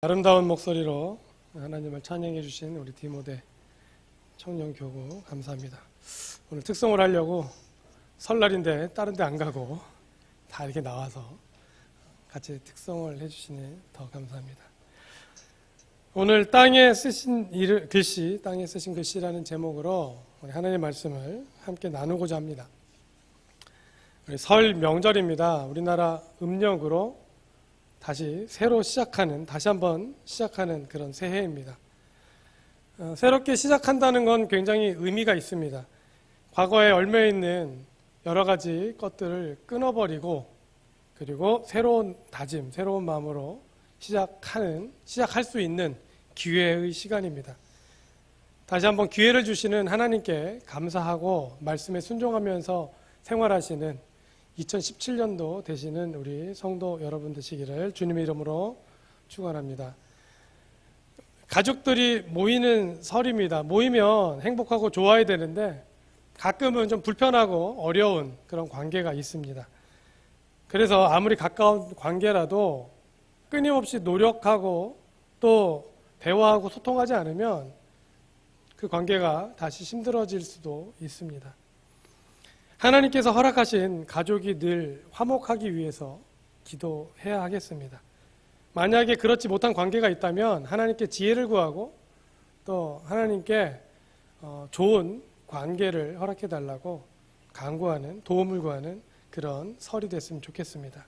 아름다운 목소리로 하나님을 찬양해 주신 우리 디모데 청년교구 감사합니다. 오늘 특송을 하려고 설날인데 다른 데 안 가고 다 이렇게 나와서 같이 특송을 해주시니 더 감사합니다. 오늘 땅에 쓰신 글씨라는 제목으로 우리 하나님의 말씀을 함께 나누고자 합니다. 우리 설 명절입니다. 우리나라 음력으로 다시 한번 시작하는 그런 새해입니다. 새롭게 시작한다는 건 굉장히 의미가 있습니다. 과거에 얽매여 있는 여러 가지 것들을 끊어버리고 그리고 새로운 다짐, 새로운 마음으로 시작할 수 있는 기회의 시간입니다. 다시 한번 기회를 주시는 하나님께 감사하고 말씀에 순종하면서 생활하시는 2017년도 되시는 우리 성도 여러분 되시기를 주님의 이름으로 축원합니다. 가족들이 모이는 설입니다. 모이면 행복하고 좋아야 되는데 가끔은 좀 불편하고 어려운 그런 관계가 있습니다. 그래서 아무리 가까운 관계라도 끊임없이 노력하고 또 대화하고 소통하지 않으면 그 관계가 다시 힘들어질 수도 있습니다. 하나님께서 허락하신 가족이 늘 화목하기 위해서 기도해야 하겠습니다. 만약에 그렇지 못한 관계가 있다면 하나님께 지혜를 구하고 또 하나님께 좋은 관계를 허락해달라고 간구하는, 도움을 구하는 그런 설이 됐으면 좋겠습니다.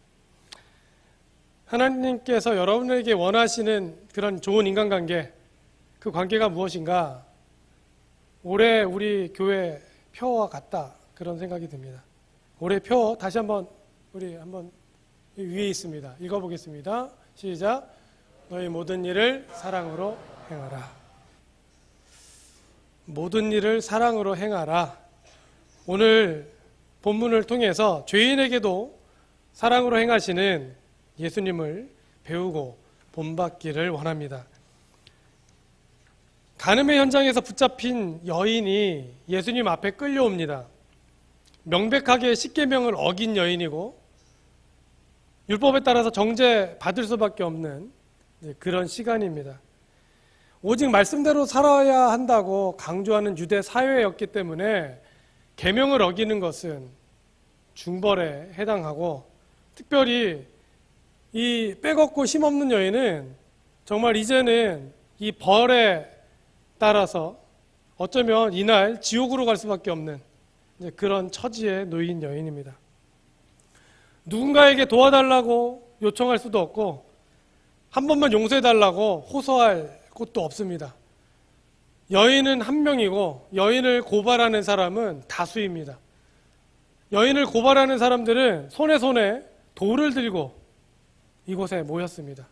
하나님께서 여러분에게 원하시는 그런 좋은 인간관계, 그 관계가 무엇인가? 올해 우리 교회 표와 같다. 그런 생각이 듭니다. 올해 표 다시 한번 우리 한번 위에 있습니다. 읽어보겠습니다. 시작. 너희 모든 일을 사랑으로 행하라. 모든 일을 사랑으로 행하라. 오늘 본문을 통해서 죄인에게도 사랑으로 행하시는 예수님을 배우고 본받기를 원합니다. 간음의 현장에서 붙잡힌 여인이 예수님 앞에 끌려옵니다. 명백하게 십계명을 어긴 여인이고 율법에 따라서 정죄 받을 수밖에 없는 그런 시간입니다. 오직 말씀대로 살아야 한다고 강조하는 유대 사회였기 때문에 계명을 어기는 것은 중벌에 해당하고 특별히 이 빼곡고 힘없는 여인은 정말 이제는 이 벌에 따라서 어쩌면 이날 지옥으로 갈 수밖에 없는 그런 처지에 놓인 여인입니다. 누군가에게 도와달라고 요청할 수도 없고 한 번만 용서해달라고 호소할 곳도 없습니다. 여인은 한 명이고 여인을 고발하는 사람은 다수입니다. 여인을 고발하는 사람들은 손에 돌을 들고 이곳에 모였습니다.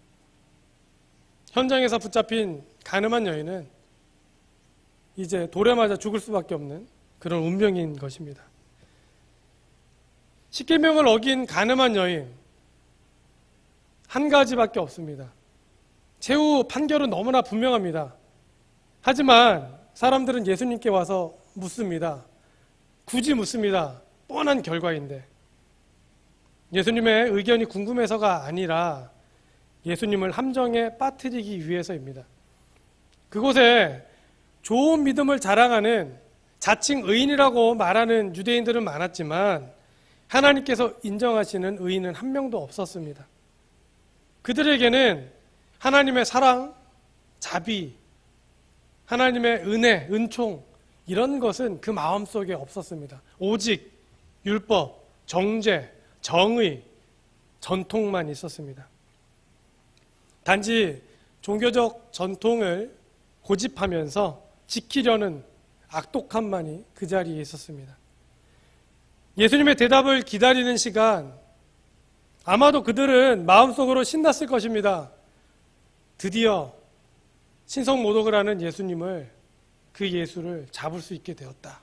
현장에서 붙잡힌 가늠한 여인은 이제 돌에 맞아 죽을 수밖에 없는 그런 운명인 것입니다. 십계명을 어긴 간음한 여인 한 가지밖에 없습니다. 최후 판결은 너무나 분명합니다. 하지만 사람들은 예수님께 와서 묻습니다. 굳이 묻습니다. 뻔한 결과인데 예수님의 의견이 궁금해서가 아니라 예수님을 함정에 빠뜨리기 위해서입니다. 그곳에 좋은 믿음을 자랑하는 자칭 의인이라고 말하는 유대인들은 많았지만 하나님께서 인정하시는 의인은 한 명도 없었습니다. 그들에게는 하나님의 사랑, 자비, 하나님의 은혜, 은총 이런 것은 그 마음속에 없었습니다. 오직 율법, 정죄, 정의, 전통만 있었습니다. 단지 종교적 전통을 고집하면서 지키려는 악독함만이 그 자리에 있었습니다. 예수님의 대답을 기다리는 시간, 아마도 그들은 마음속으로 신났을 것입니다. 드디어 신성모독을 하는 예수님을, 그 예수를 잡을 수 있게 되었다.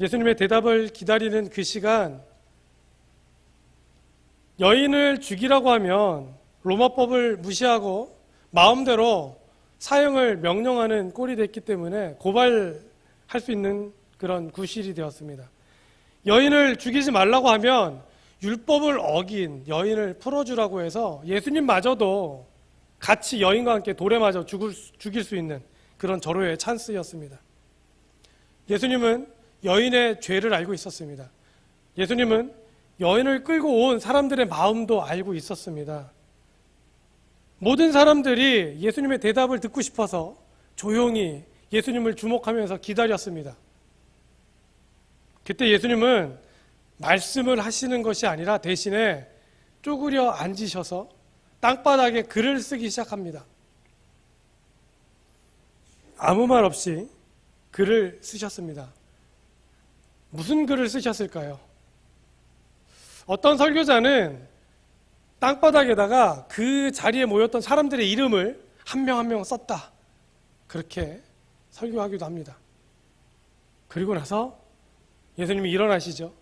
예수님의 대답을 기다리는 그 시간, 여인을 죽이라고 하면 로마법을 무시하고 마음대로 사형을 명령하는 꼴이 됐기 때문에 고발할 수 있는 그런 구실이 되었습니다. 여인을 죽이지 말라고 하면 율법을 어긴 여인을 풀어주라고 해서 예수님마저도 같이 여인과 함께 돌에 맞아 죽일 수 있는 그런 절호의 찬스였습니다. 예수님은 여인의 죄를 알고 있었습니다. 예수님은 여인을 끌고 온 사람들의 마음도 알고 있었습니다. 모든 사람들이 예수님의 대답을 듣고 싶어서 조용히 예수님을 주목하면서 기다렸습니다. 그때 예수님은 말씀을 하시는 것이 아니라 대신에 쪼그려 앉으셔서 땅바닥에 글을 쓰기 시작합니다. 아무 말 없이 글을 쓰셨습니다. 무슨 글을 쓰셨을까요? 어떤 설교자는 땅바닥에다가 그 자리에 모였던 사람들의 이름을 한 명 한 명 썼다, 그렇게 설교하기도 합니다. 그리고 나서 예수님이 일어나시죠.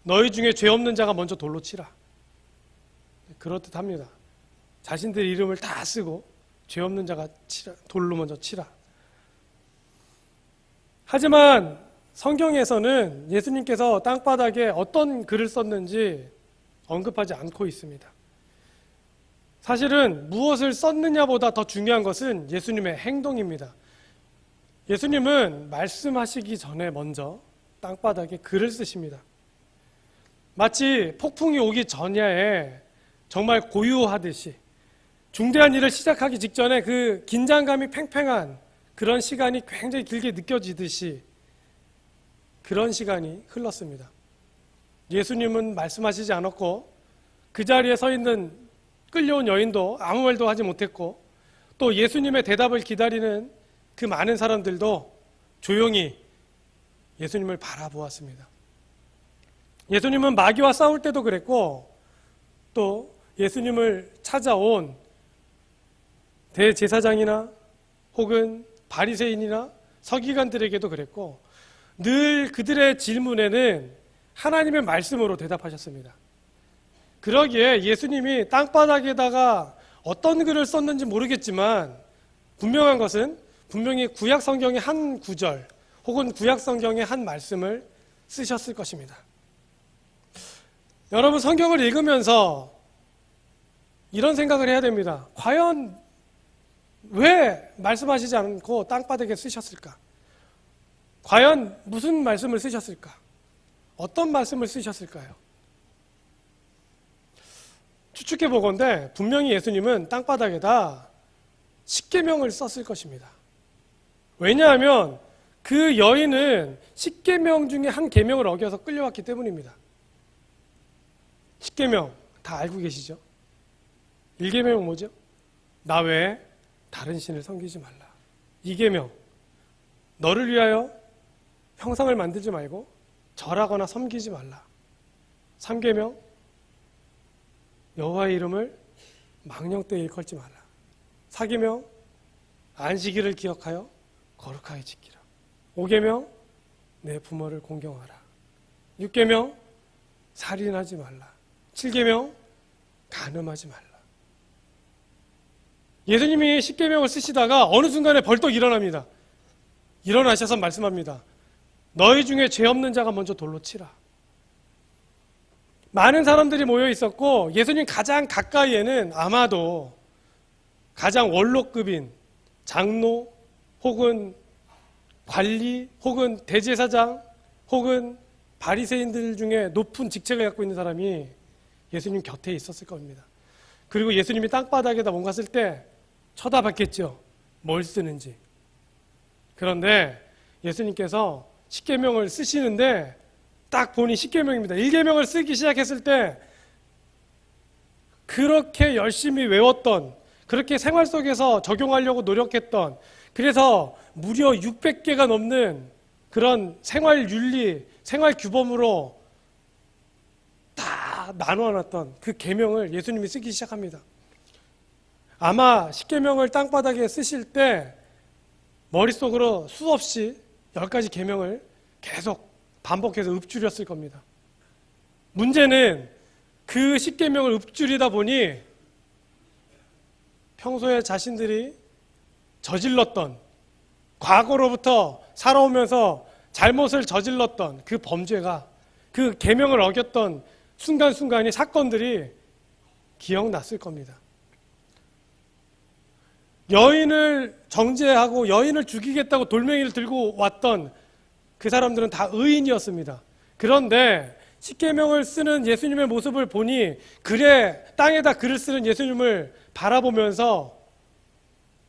너희 중에 죄 없는 자가 먼저 돌로 치라, 그렇듯 합니다. 자신들의 이름을 다 쓰고 죄 없는 자가 돌로 먼저 치라. 하지만 성경에서는 예수님께서 땅바닥에 어떤 글을 썼는지 언급하지 않고 있습니다. 사실은 무엇을 썼느냐보다 더 중요한 것은 예수님의 행동입니다. 예수님은 말씀하시기 전에 먼저 땅바닥에 글을 쓰십니다. 마치 폭풍이 오기 전야에 정말 고요하듯이 중대한 일을 시작하기 직전에 그 긴장감이 팽팽한 그런 시간이 굉장히 길게 느껴지듯이 그런 시간이 흘렀습니다. 예수님은 말씀하시지 않았고 그 자리에 서 있는 끌려온 여인도 아무 말도 하지 못했고 또 예수님의 대답을 기다리는 그 많은 사람들도 조용히 예수님을 바라보았습니다. 예수님은 마귀와 싸울 때도 그랬고 또 예수님을 찾아온 대제사장이나 혹은 바리새인이나 서기관들에게도 그랬고 늘 그들의 질문에는 하나님의 말씀으로 대답하셨습니다. 그러기에 예수님이 땅바닥에다가 어떤 글을 썼는지 모르겠지만 분명한 것은 분명히 구약 성경의 한 구절 혹은 구약 성경의 한 말씀을 쓰셨을 것입니다. 여러분, 성경을 읽으면서 이런 생각을 해야 됩니다. 과연 왜 말씀하시지 않고 땅바닥에 쓰셨을까? 과연 무슨 말씀을 쓰셨을까? 어떤 말씀을 쓰셨을까요? 추측해 보건대 분명히 예수님은 땅바닥에다 십계명을 썼을 것입니다. 왜냐하면 그 여인은 십계명 중에 한 계명을 어겨서 끌려왔기 때문입니다. 십계명 다 알고 계시죠? 1계명은 뭐죠? 나 외에 다른 신을 섬기지 말라. 2계명, 너를 위하여 형상을 만들지 말고 절하거나 섬기지 말라. 3계명, 여호와의 이름을 망령되이 일컬지 말라. 4계명, 안식일을 기억하여 거룩하게 지키라. 5계명, 내 부모를 공경하라. 6계명, 살인하지 말라. 7계명, 간음하지 말라. 예수님이 10계명을 쓰시다가 어느 순간에 벌떡 일어납니다. 일어나셔서 말씀합니다. 너희 중에 죄 없는 자가 먼저 돌로 치라. 많은 사람들이 모여 있었고 예수님 가장 가까이에는 아마도 가장 원로급인 장로 혹은 관리 혹은 대제사장 혹은 바리새인들 중에 높은 직책을 갖고 있는 사람이 예수님 곁에 있었을 겁니다. 그리고 예수님이 땅바닥에다 뭔가 쓸 때 쳐다봤겠죠. 뭘 쓰는지. 그런데 예수님께서 십계명을 쓰시는데 딱 보니 십계명입니다. 1계명을 쓰기 시작했을 때 그렇게 열심히 외웠던, 그렇게 생활 속에서 적용하려고 노력했던, 그래서 무려 600개가 넘는 그런 생활 윤리, 생활 규범으로 다 나눠놨던 그 계명을 예수님이 쓰기 시작합니다. 아마 십계명을 땅바닥에 쓰실 때 머릿속으로 수없이 10가지 계명을 계속 반복해서 읊조렸을 겁니다. 문제는 그 십계명을 읊조리다 보니 평소에 자신들이 저질렀던, 과거로부터 살아오면서 잘못을 저질렀던 그 범죄가, 그 계명을 어겼던 순간순간이 사건들이 기억났을 겁니다. 여인을 정죄하고 여인을 죽이겠다고 돌멩이를 들고 왔던 그 사람들은 다 의인이었습니다. 그런데 십계명을 쓰는 예수님의 모습을 보니 땅에다 글을 쓰는 예수님을 바라보면서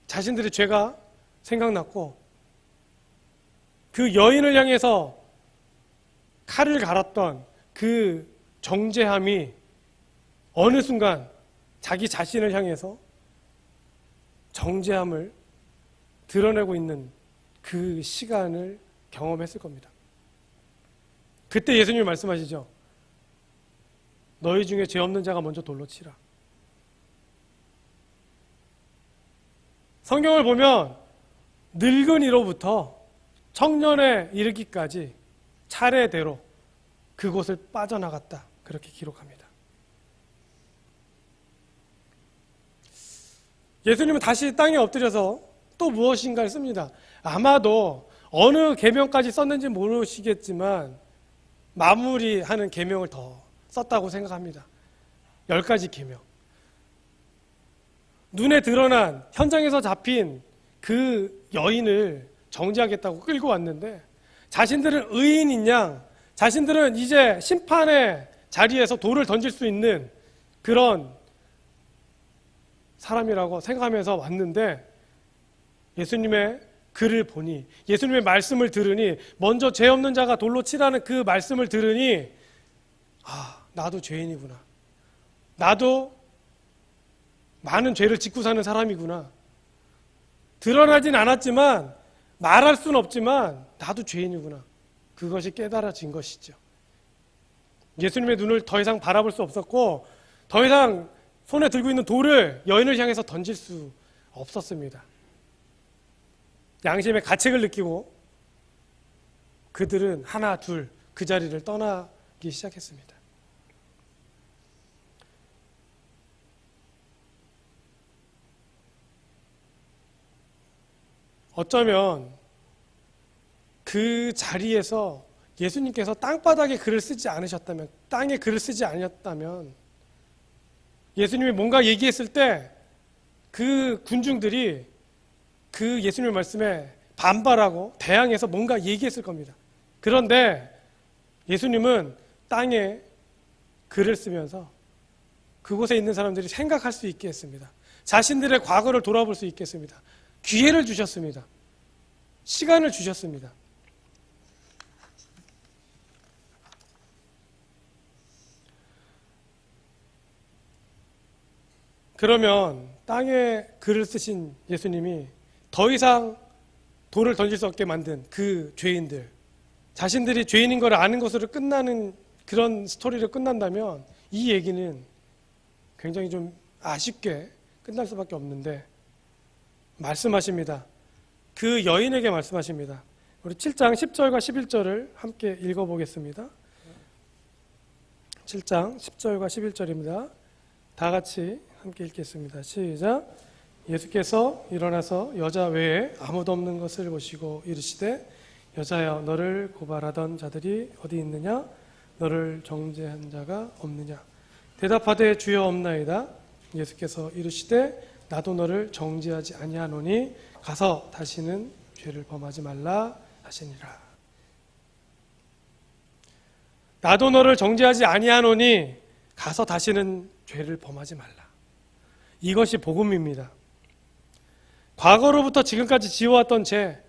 자신들의 죄가 생각났고 그 여인을 향해서 칼을 갈았던 그 정죄함이 어느 순간 자기 자신을 향해서 정죄함을 드러내고 있는 그 시간을 경험했을 겁니다. 그때 예수님이 말씀하시죠. 너희 중에 죄 없는 자가 먼저 돌로 치라. 성경을 보면 늙은이로부터 청년에 이르기까지 차례대로 그곳을 빠져나갔다. 그렇게 기록합니다. 예수님은 다시 땅에 엎드려서 또 무엇인가를 씁니다. 아마도 어느 계명까지 썼는지 모르시겠지만 마무리하는 계명을 더 썼다고 생각합니다. 10가지 계명. 눈에 드러난 현장에서 잡힌 그 여인을 정죄하겠다고 끌고 왔는데 자신들은 의인인 양, 자신들은 이제 심판의 자리에서 돌을 던질 수 있는 그런 사람이라고 생각하면서 왔는데 예수님의 글을 보니, 예수님의 말씀을 들으니, 먼저 죄 없는 자가 돌로 치라는 그 말씀을 들으니 나도 죄인이구나. 나도 많은 죄를 짓고 사는 사람이구나. 드러나진 않았지만 말할 수는 없지만 나도 죄인이구나. 그것이 깨달아진 것이죠. 예수님의 눈을 더 이상 바라볼 수 없었고 더 이상 손에 들고 있는 돌을 여인을 향해서 던질 수 없었습니다. 양심의 가책을 느끼고 그들은 하나 둘 그 자리를 떠나기 시작했습니다. 어쩌면 그 자리에서 예수님께서 땅바닥에 글을 쓰지 않으셨다면, 땅에 글을 쓰지 않았다면 예수님이 뭔가 얘기했을 때 그 군중들이 그 예수님의 말씀에 반발하고 대항해서 뭔가 얘기했을 겁니다. 그런데 예수님은 땅에 글을 쓰면서 그곳에 있는 사람들이 생각할 수 있게 했습니다. 자신들의 과거를 돌아볼 수 있게 했습니다. 기회를 주셨습니다. 시간을 주셨습니다. 그러면 땅에 글을 쓰신 예수님이 더 이상 돌을 던질 수 없게 만든 그 죄인들, 자신들이 죄인인 걸 아는 것으로 끝나는 그런 스토리로 끝난다면 이 얘기는 굉장히 좀 아쉽게 끝날 수밖에 없는데 말씀하십니다. 그 여인에게 말씀하십니다. 우리 7장 10절과 11절을 함께 읽어보겠습니다. 7장 10절과 11절입니다. 다 같이 함께 읽겠습니다. 시작. 예수께서 일어나서 여자 외에 아무도 없는 것을 보시고 이르시되 여자여 너를 고발하던 자들이 어디 있느냐? 너를 정죄한 자가 없느냐? 대답하되 주여 없나이다. 예수께서 이르시되 나도 너를 정죄하지 아니하노니 가서 다시는 죄를 범하지 말라 하시니라. 나도 너를 정죄하지 아니하노니 가서 다시는 죄를 범하지 말라. 이것이 복음입니다. 과거로부터 지금까지 지어왔던 죄,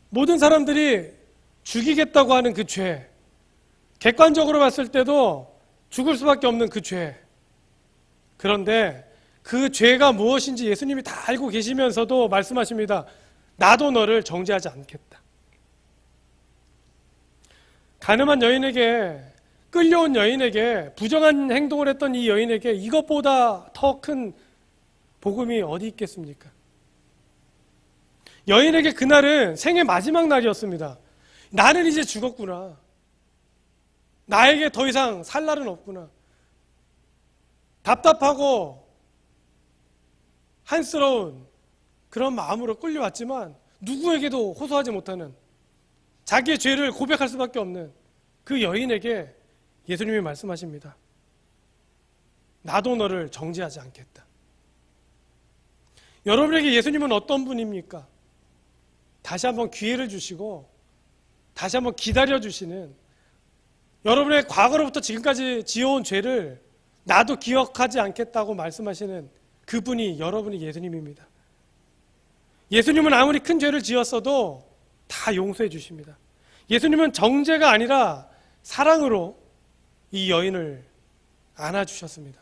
모든 사람들이 죽이겠다고 하는 그 죄, 객관적으로 봤을 때도 죽을 수밖에 없는 그 죄. 그런데 그 죄가 무엇인지 예수님이 다 알고 계시면서도 말씀하십니다. 나도 너를 정죄하지 않겠다. 가늠한 여인에게, 끌려온 여인에게, 부정한 행동을 했던 이 여인에게 이것보다 더 큰 복음이 어디 있겠습니까? 여인에게 그날은 생애 마지막 날이었습니다. 나는 이제 죽었구나. 나에게 더 이상 살 날은 없구나. 답답하고 한스러운 그런 마음으로 끌려왔지만 누구에게도 호소하지 못하는, 자기의 죄를 고백할 수밖에 없는 그 여인에게 예수님이 말씀하십니다. 나도 너를 정죄하지 않겠다. 여러분에게 예수님은 어떤 분입니까? 다시 한번 기회를 주시고 다시 한번 기다려주시는, 여러분의 과거로부터 지금까지 지어온 죄를 나도 기억하지 않겠다고 말씀하시는 그분이 여러분이 예수님입니다. 예수님은 아무리 큰 죄를 지었어도 다 용서해 주십니다. 예수님은 정죄가 아니라 사랑으로 이 여인을 안아주셨습니다.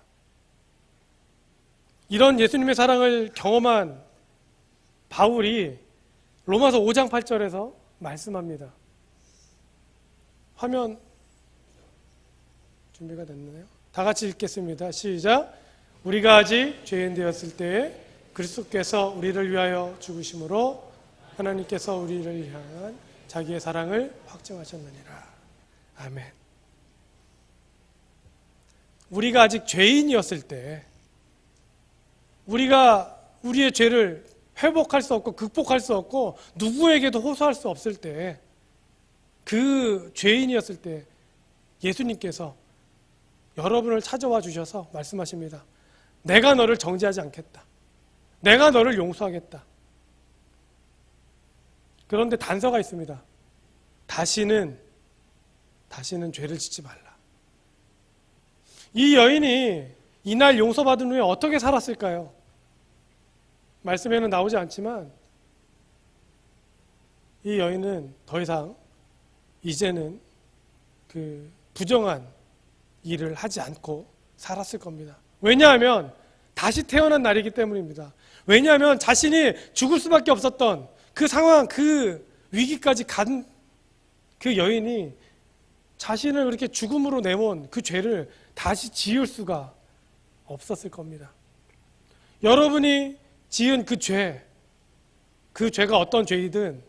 이런 예수님의 사랑을 경험한 바울이 로마서 5장 8절에서 말씀합니다. 화면 준비가 됐나요? 다 같이 읽겠습니다. 시작. 우리가 아직 죄인 되었을 때에 그리스도께서 우리를 위하여 죽으심으로 하나님께서 우리를 향한 자기의 사랑을 확증하셨느니라. 아멘. 우리가 아직 죄인이었을 때, 우리가 우리의 죄를 회복할 수 없고 극복할 수 없고 누구에게도 호소할 수 없을 때, 그 죄인이었을 때 예수님께서 여러분을 찾아와 주셔서 말씀하십니다. 내가 너를 정죄하지 않겠다. 내가 너를 용서하겠다. 그런데 단서가 있습니다. 다시는 죄를 짓지 말라. 이 여인이 이날 용서받은 후에 어떻게 살았을까요? 말씀에는 나오지 않지만 이 여인은 더 이상 이제는 그 부정한 일을 하지 않고 살았을 겁니다. 왜냐하면 다시 태어난 날이기 때문입니다. 왜냐하면 자신이 죽을 수밖에 없었던 그 상황, 그 위기까지 간 그 여인이 자신을 그렇게 죽음으로 내몬 그 죄를 다시 지을 수가 없었을 겁니다. 여러분이 지은 그 죄가 어떤 죄이든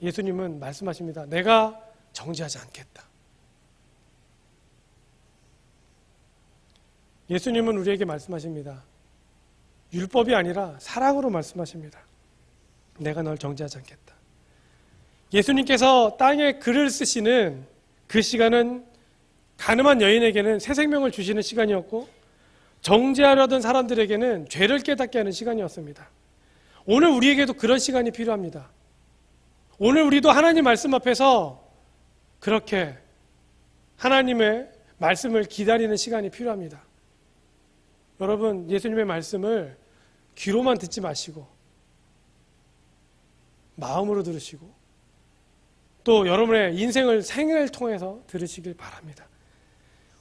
예수님은 말씀하십니다. 내가 정죄하지 않겠다. 예수님은 우리에게 말씀하십니다. 율법이 아니라 사랑으로 말씀하십니다. 내가 널 정죄하지 않겠다. 예수님께서 땅에 글을 쓰시는 그 시간은 가늠한 여인에게는 새 생명을 주시는 시간이었고, 정죄하려던 사람들에게는 죄를 깨닫게 하는 시간이었습니다. 오늘 우리에게도 그런 시간이 필요합니다. 오늘 우리도 하나님 말씀 앞에서 그렇게 하나님의 말씀을 기다리는 시간이 필요합니다. 여러분, 예수님의 말씀을 귀로만 듣지 마시고 마음으로 들으시고 또 여러분의 인생을 생을 통해서 들으시길 바랍니다.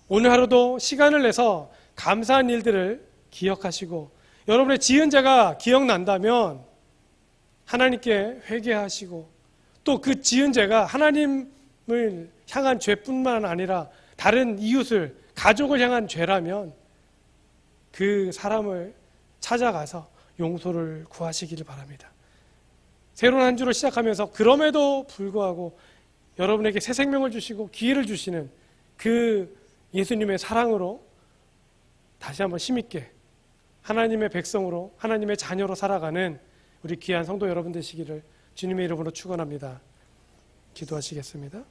오늘 하루도 시간을 내서 감사한 일들을 기억하시고, 여러분의 지은 죄가 기억난다면 하나님께 회개하시고, 또 그 지은 죄가 하나님을 향한 죄뿐만 아니라 다른 이웃을, 가족을 향한 죄라면 그 사람을 찾아가서 용서를 구하시기를 바랍니다. 새로운 한 주를 시작하면서 그럼에도 불구하고 여러분에게 새 생명을 주시고 기회를 주시는 그 예수님의 사랑으로 다시 한번 힘있게 하나님의 백성으로, 하나님의 자녀로 살아가는 우리 귀한 성도 여러분 되시기를 주님의 이름으로 축원합니다. 기도하시겠습니다.